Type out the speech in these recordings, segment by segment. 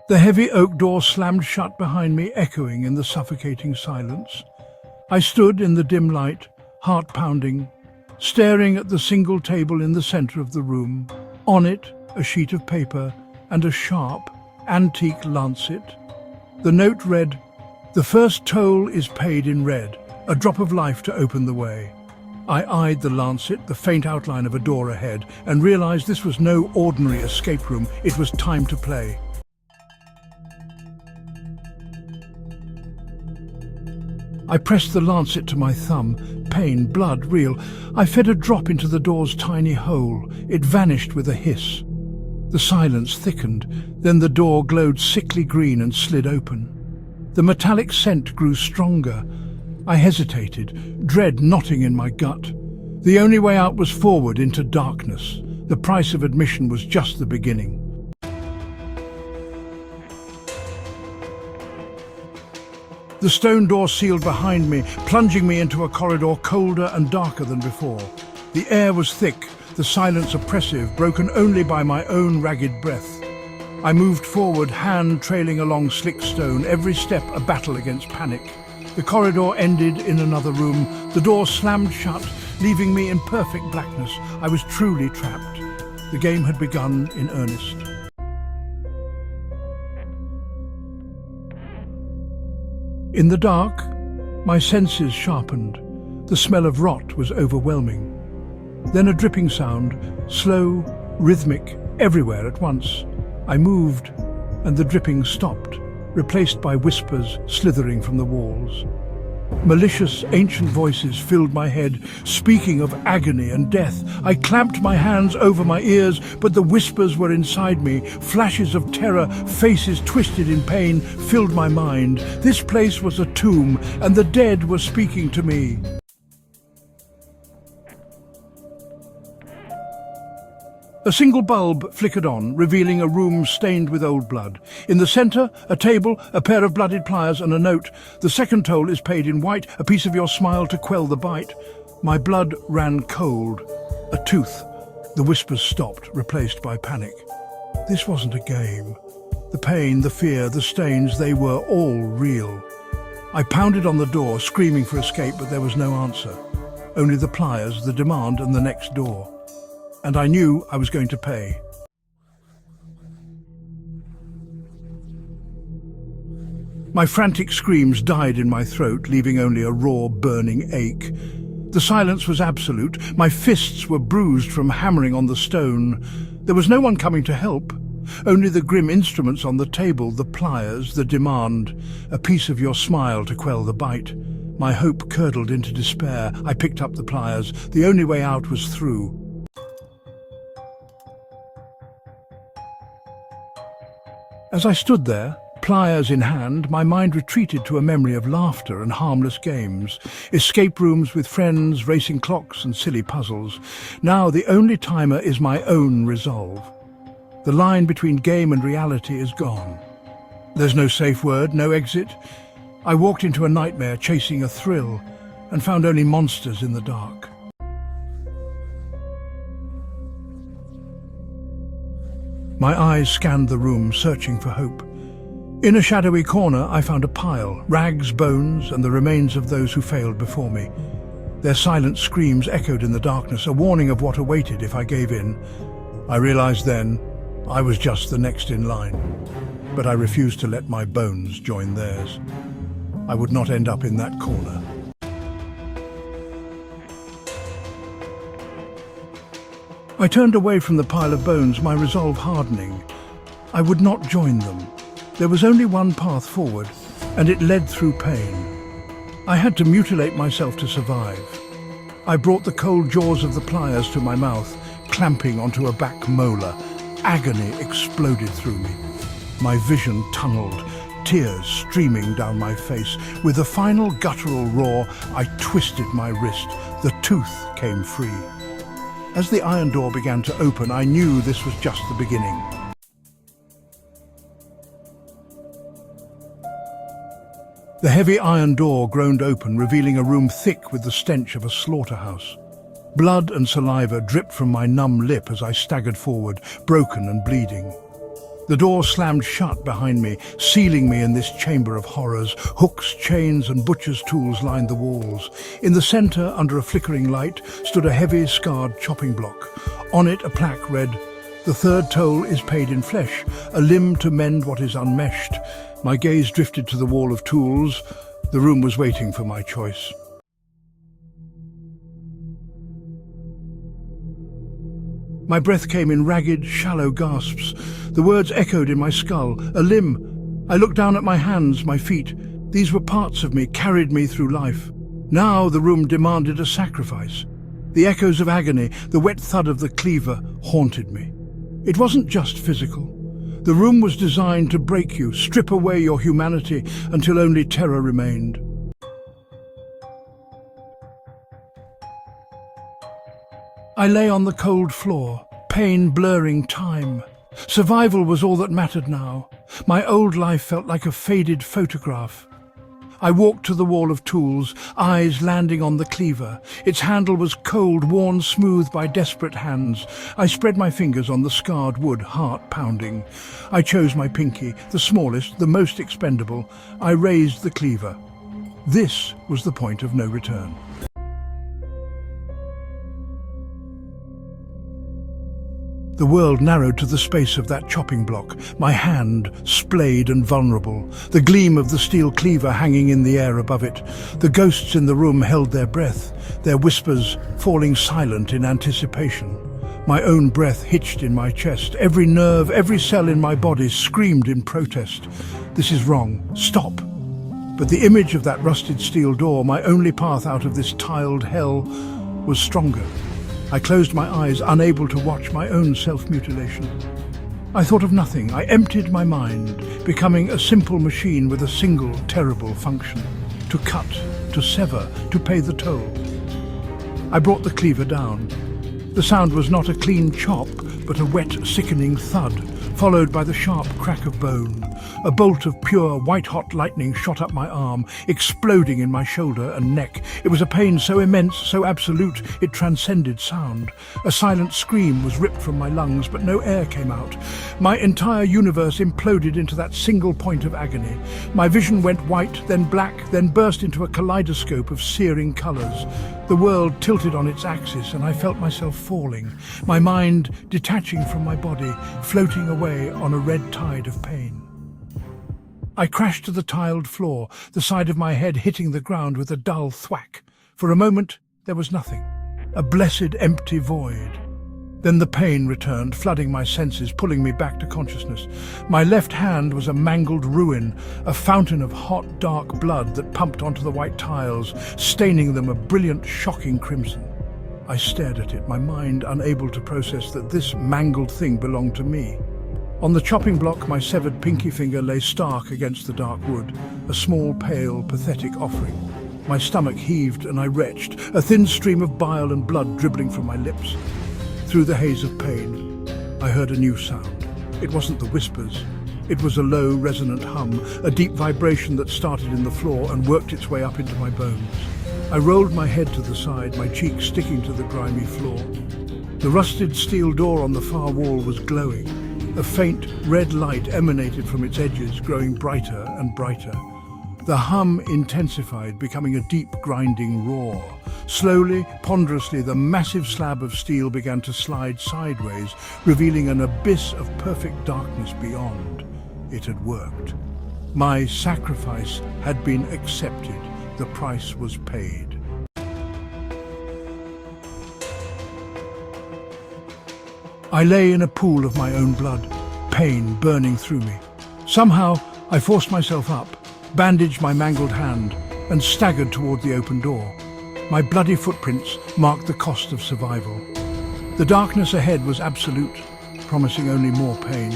The heavy oak door slammed shut behind me, echoing in the suffocating silence. I stood in the dim light, heart pounding, staring at the single table in the center of the room. On it, a sheet of paper and a sharp, antique lancet. The note read, "The first toll is paid in red, a drop of life to open the way." I eyed the lancet, the faint outline of a door ahead, and realized this was no ordinary escape room. It was time to play. I pressed the lancet to my thumb. Pain, blood, real. I fed a drop into the door's tiny hole. It vanished with a hiss. The silence thickened. Then the door glowed sickly green and slid open. The metallic scent grew stronger. I hesitated, dread knotting in my gut. The only way out was forward into darkness. The price of admission was just the beginning. The stone door sealed behind me, plunging me into a corridor colder and darker than before. The air was thick, the silence oppressive, broken only by my own ragged breath. I moved forward, hand trailing along slick stone, every step a battle against panic. The corridor ended in another room. The door slammed shut, leaving me in perfect blackness. I was truly trapped. The game had begun in earnest. In the dark, my senses sharpened. The smell of rot was overwhelming. Then a dripping sound, slow, rhythmic, everywhere at once. I moved, and the dripping stopped, replaced by whispers slithering from the walls. Malicious, ancient voices filled my head, speaking of agony and death. I clamped my hands over my ears, but the whispers were inside me. Flashes of terror, faces twisted in pain, filled my mind. This place was a tomb, and the dead were speaking to me. A single bulb flickered on, revealing a room stained with old blood. In the centre, a table, a pair of blooded pliers and a note. "The second toll is paid in white, a piece of your smile to quell the bite." My blood ran cold. A tooth. The whispers stopped, replaced by panic. This wasn't a game. The pain, the fear, the stains, they were all real. I pounded on the door, screaming for escape, but there was no answer. Only the pliers, the demand, and the next door. And I knew I was going to pay. My frantic screams died in my throat, leaving only a raw, burning ache. The silence was absolute. My fists were bruised from hammering on the stone. There was no one coming to help. Only the grim instruments on the table, the pliers, the demand, a piece of your smile to quell the bite. My hope curdled into despair. I picked up the pliers. The only way out was through. As I stood there, pliers in hand, my mind retreated to a memory of laughter and harmless games, escape rooms with friends, racing clocks and silly puzzles. Now the only timer is my own resolve. The line between game and reality is gone. There's no safe word, no exit. I walked into a nightmare chasing a thrill and found only monsters in the dark. My eyes scanned the room, searching for hope. In a shadowy corner, I found a pile, rags, bones, and the remains of those who failed before me. Their silent screams echoed in the darkness, a warning of what awaited if I gave in. I realized then I was just the next in line, but I refused to let my bones join theirs. I would not end up in that corner. I turned away from the pile of bones, my resolve hardening. I would not join them. There was only one path forward, and it led through pain. I had to mutilate myself to survive. I brought the cold jaws of the pliers to my mouth, clamping onto a back molar. Agony exploded through me. My vision tunneled, tears streaming down my face. With a final guttural roar, I twisted my wrist. The tooth came free. As the iron door began to open, I knew this was just the beginning. The heavy iron door groaned open, revealing a room thick with the stench of a slaughterhouse. Blood and saliva dripped from my numb lip as I staggered forward, broken and bleeding. The door slammed shut behind me, sealing me in this chamber of horrors. Hooks, chains, and butcher's tools lined the walls. In the centre, under a flickering light, stood a heavy, scarred chopping block. On it, a plaque read, "The third toll is paid in flesh, a limb to mend what is unmeshed." My gaze drifted to the wall of tools. The room was waiting for my choice. My breath came in ragged, shallow gasps. The words echoed in my skull. A limb. I looked down at my hands, my feet. These were parts of me, carried me through life. Now the room demanded a sacrifice. The echoes of agony, the wet thud of the cleaver, haunted me. It wasn't just physical. The room was designed to break you, strip away your humanity until only terror remained. I lay on the cold floor, pain blurring time. Survival was all that mattered now. My old life felt like a faded photograph. I walked to the wall of tools, eyes landing on the cleaver. Its handle was cold, worn smooth by desperate hands. I spread my fingers on the scarred wood, heart pounding. I chose my pinky, the smallest, the most expendable. I raised the cleaver. This was the point of no return. The world narrowed to the space of that chopping block, my hand splayed and vulnerable, the gleam of the steel cleaver hanging in the air above it. The ghosts in the room held their breath, their whispers falling silent in anticipation. My own breath hitched in my chest. Every nerve, every cell in my body screamed in protest. This is wrong. Stop. But the image of that rusted steel door, my only path out of this tiled hell, was stronger. I closed my eyes, unable to watch my own self-mutilation. I thought of nothing. I emptied my mind, becoming a simple machine with a single terrible function: to cut, to sever, to pay the toll. I brought the cleaver down. The sound was not a clean chop, but a wet, sickening thud, followed by the sharp crack of bone. A bolt of pure, white-hot lightning shot up my arm, exploding in my shoulder and neck. It was a pain so immense, so absolute, it transcended sound. A silent scream was ripped from my lungs, but no air came out. My entire universe imploded into that single point of agony. My vision went white, then black, then burst into a kaleidoscope of searing colours. The world tilted on its axis, and I felt myself falling, my mind detaching from my body, floating away on a red tide of pain. I crashed to the tiled floor, the side of my head hitting the ground with a dull thwack. For a moment, there was nothing. A blessed empty void. Then the pain returned, flooding my senses, pulling me back to consciousness. My left hand was a mangled ruin, a fountain of hot, dark blood that pumped onto the white tiles, staining them a brilliant, shocking crimson. I stared at it, my mind unable to process that this mangled thing belonged to me. On the chopping block, my severed pinky finger lay stark against the dark wood, a small, pale, pathetic offering. My stomach heaved and I retched, a thin stream of bile and blood dribbling from my lips. Through the haze of pain, I heard a new sound. It wasn't the whispers. It was a low, resonant hum, a deep vibration that started in the floor and worked its way up into my bones. I rolled my head to the side, my cheek sticking to the grimy floor. The rusted steel door on the far wall was glowing. A faint red light emanated from its edges, growing brighter and brighter. The hum intensified, becoming a deep, grinding roar. Slowly, ponderously, the massive slab of steel began to slide sideways, revealing an abyss of perfect darkness beyond. It had worked. My sacrifice had been accepted. The price was paid. I lay in a pool of my own blood, pain burning through me. Somehow, I forced myself up, bandaged my mangled hand, and staggered toward the open door. My bloody footprints marked the cost of survival. The darkness ahead was absolute, promising only more pain.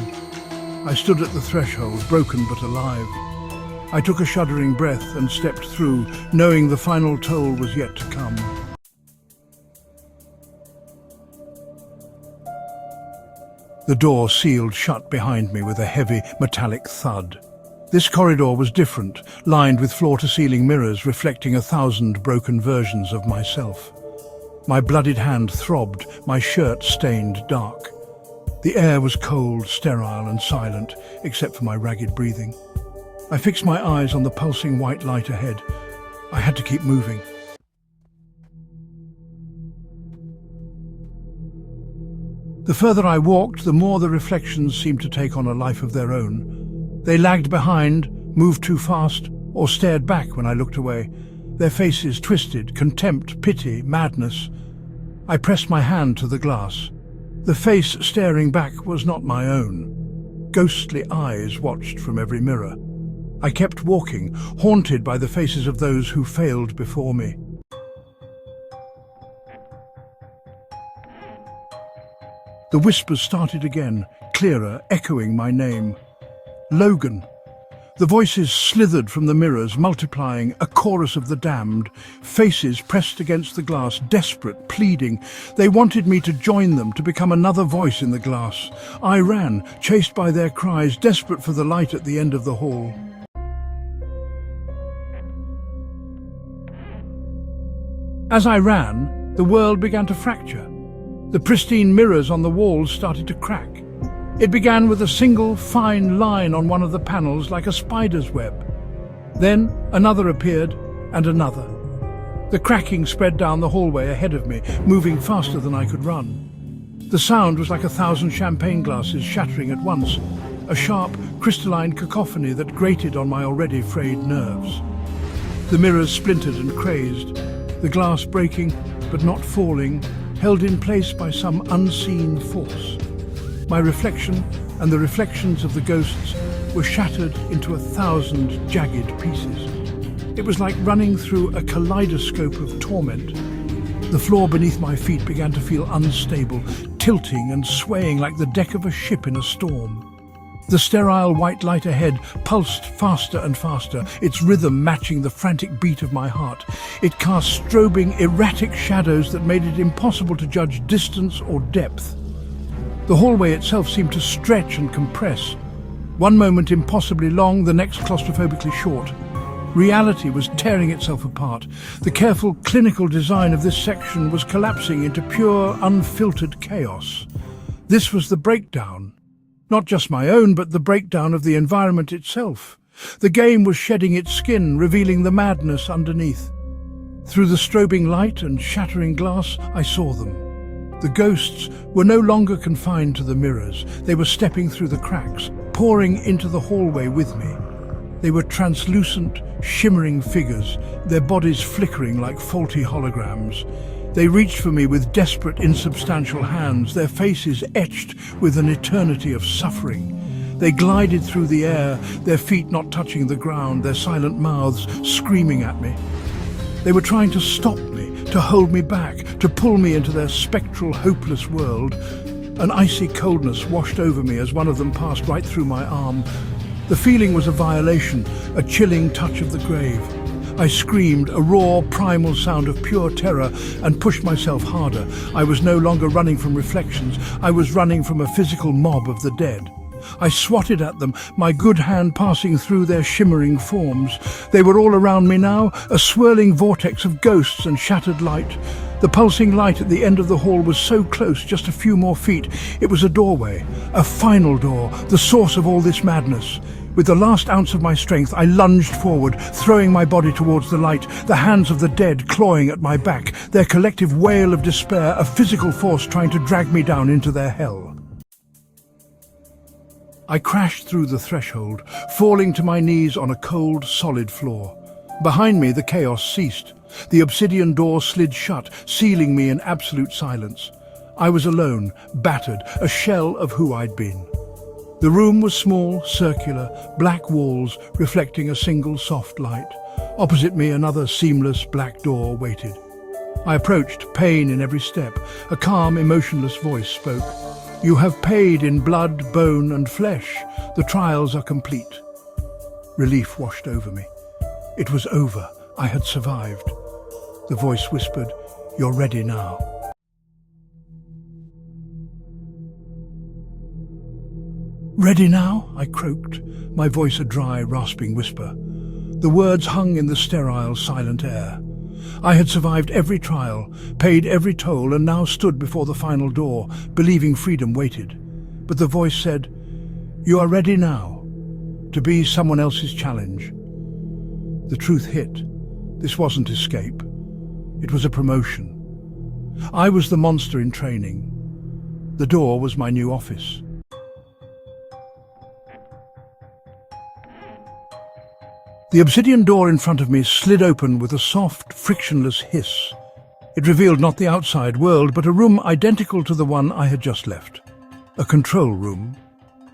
I stood at the threshold, broken but alive. I took a shuddering breath and stepped through, knowing the final toll was yet to come. The door sealed shut behind me with a heavy, metallic thud. This corridor was different, lined with floor-to-ceiling mirrors reflecting 1,000 broken versions of myself. My bloodied hand throbbed, my shirt stained dark. The air was cold, sterile and silent, except for my ragged breathing. I fixed my eyes on the pulsing white light ahead. I had to keep moving. The further I walked, the more the reflections seemed to take on a life of their own. They lagged behind, moved too fast, or stared back when I looked away. Their faces twisted, contempt, pity, madness. I pressed my hand to the glass. The face staring back was not my own. Ghostly eyes watched from every mirror. I kept walking, haunted by the faces of those who failed before me. The whispers started again, clearer, echoing my name. Logan. The voices slithered from the mirrors, multiplying, a chorus of the damned. Faces pressed against the glass, desperate, pleading. They wanted me to join them, to become another voice in the glass. I ran, chased by their cries, desperate for the light at the end of the hall. As I ran, the world began to fracture. The pristine mirrors on the walls started to crack. It began with a single, fine line on one of the panels like a spider's web. Then another appeared, and another. The cracking spread down the hallway ahead of me, moving faster than I could run. The sound was like 1,000 champagne glasses shattering at once, a sharp, crystalline cacophony that grated on my already frayed nerves. The mirrors splintered and crazed, the glass breaking, but not falling, held in place by some unseen force. My reflection and the reflections of the ghosts were shattered into 1,000 jagged pieces. It was like running through a kaleidoscope of torment. The floor beneath my feet began to feel unstable, tilting and swaying like the deck of a ship in a storm. The sterile white light ahead pulsed faster and faster, its rhythm matching the frantic beat of my heart. It cast strobing, erratic shadows that made it impossible to judge distance or depth. The hallway itself seemed to stretch and compress. One moment impossibly long, the next claustrophobically short. Reality was tearing itself apart. The careful clinical design of this section was collapsing into pure, unfiltered chaos. This was the breakdown. Not just my own, but the breakdown of the environment itself. The game was shedding its skin, revealing the madness underneath. Through the strobing light and shattering glass, I saw them. The ghosts were no longer confined to the mirrors. They were stepping through the cracks, pouring into the hallway with me. They were translucent, shimmering figures, their bodies flickering like faulty holograms. They reached for me with desperate, insubstantial hands, their faces etched with an eternity of suffering. They glided through the air, their feet not touching the ground, their silent mouths screaming at me. They were trying to stop me, to hold me back, to pull me into their spectral, hopeless world. An icy coldness washed over me as one of them passed right through my arm. The feeling was a violation, a chilling touch of the grave. I screamed, a raw, primal sound of pure terror, and pushed myself harder. I was no longer running from reflections. I was running from a physical mob of the dead. I swatted at them, my good hand passing through their shimmering forms. They were all around me now, a swirling vortex of ghosts and shattered light. The pulsing light at the end of the hall was so close, just a few more feet. It was a doorway, a final door, the source of all this madness. With the last ounce of my strength, I lunged forward, throwing my body towards the light, the hands of the dead clawing at my back, their collective wail of despair, a physical force trying to drag me down into their hell. I crashed through the threshold, falling to my knees on a cold, solid floor. Behind me, the chaos ceased. The obsidian door slid shut, sealing me in absolute silence. I was alone, battered, a shell of who I'd been. The room was small, circular, black walls reflecting a single soft light. Opposite me, another seamless black door waited. I approached, pain in every step. A calm, emotionless voice spoke. "You have paid in blood, bone and flesh. The trials are complete." Relief washed over me. It was over. I had survived. The voice whispered, "You're ready now." "Ready now?" I croaked, my voice a dry, rasping whisper. The words hung in the sterile, silent air. I had survived every trial, paid every toll, and now stood before the final door, believing freedom waited. but the voice said, "You are ready now to be someone else's challenge." The truth hit. This wasn't escape. It was a promotion. I was the monster in training. The door was my new office. The obsidian door in front of me slid open with a soft, frictionless hiss. It revealed not the outside world, but a room identical to the one I had just left. A control room.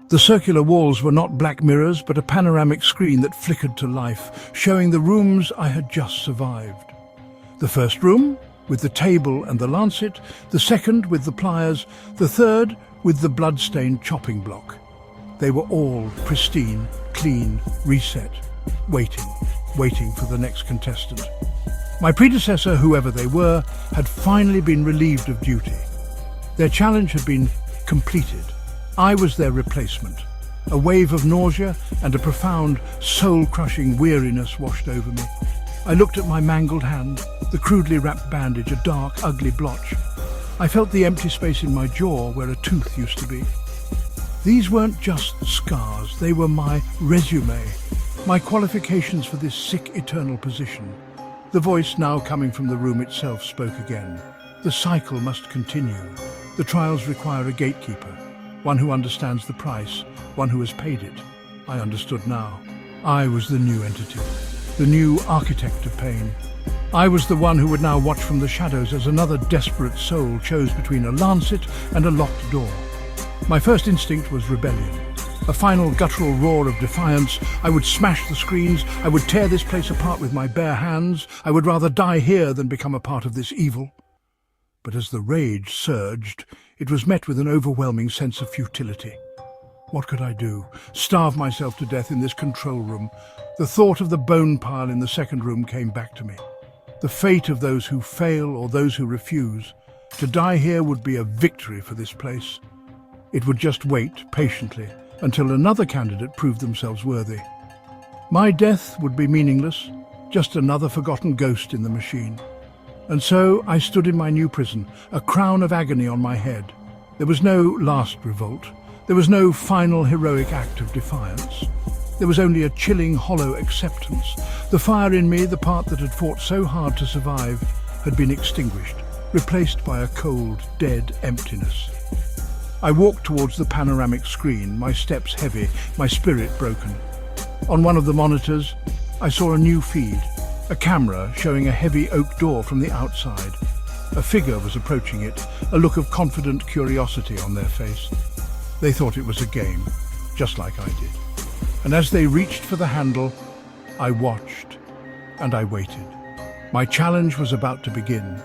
The circular walls were not black mirrors, but a panoramic screen that flickered to life, showing the rooms I had just survived. The first room, with the table and the lancet, the second with the pliers, the third with the blood-stained chopping block. They were all pristine, clean, reset, waiting for the next contestant. My predecessor, whoever they were, had finally been relieved of duty. Their challenge had been completed. I was their replacement. A wave of nausea and a profound, soul-crushing weariness washed over me. I looked at my mangled hand, the crudely wrapped bandage, a dark, ugly blotch. I felt the empty space in my jaw where a tooth used to be. These weren't just scars, they were my resume, my qualifications for this sick, eternal position. The voice, now coming from the room itself, spoke again. The cycle must continue. The trials require a gatekeeper, one who understands the price, one who has paid it. I understood now. I was the new entity, the new architect of pain. I was the one who would now watch from the shadows as another desperate soul chose between a lancet and a locked door. My first instinct was rebellion. A final guttural roar of defiance. I would smash the screens. I would tear this place apart with my bare hands. I would rather die here than become a part of this evil. But as the rage surged, it was met with an overwhelming sense of futility. What could I do? Starve myself to death in this control room? The thought of the bone pile in the second room came back to me. The fate of those who fail or those who refuse. To die here would be a victory for this place. It would just wait patiently until another candidate proved themselves worthy. My death would be meaningless, just another forgotten ghost in the machine. And so I stood in my new prison, a crown of agony on my head. There was no last revolt. There was no final heroic act of defiance. There was only a chilling, hollow acceptance. The fire in me, the part that had fought so hard to survive, had been extinguished, replaced by a cold, dead emptiness. I walked towards the panoramic screen, my steps heavy, my spirit broken. On one of the monitors, I saw a new feed, a camera showing a heavy oak door from the outside. A figure was approaching it, a look of confident curiosity on their face. They thought it was a game, just like I did. And as they reached for the handle, I watched and I waited. My challenge was about to begin.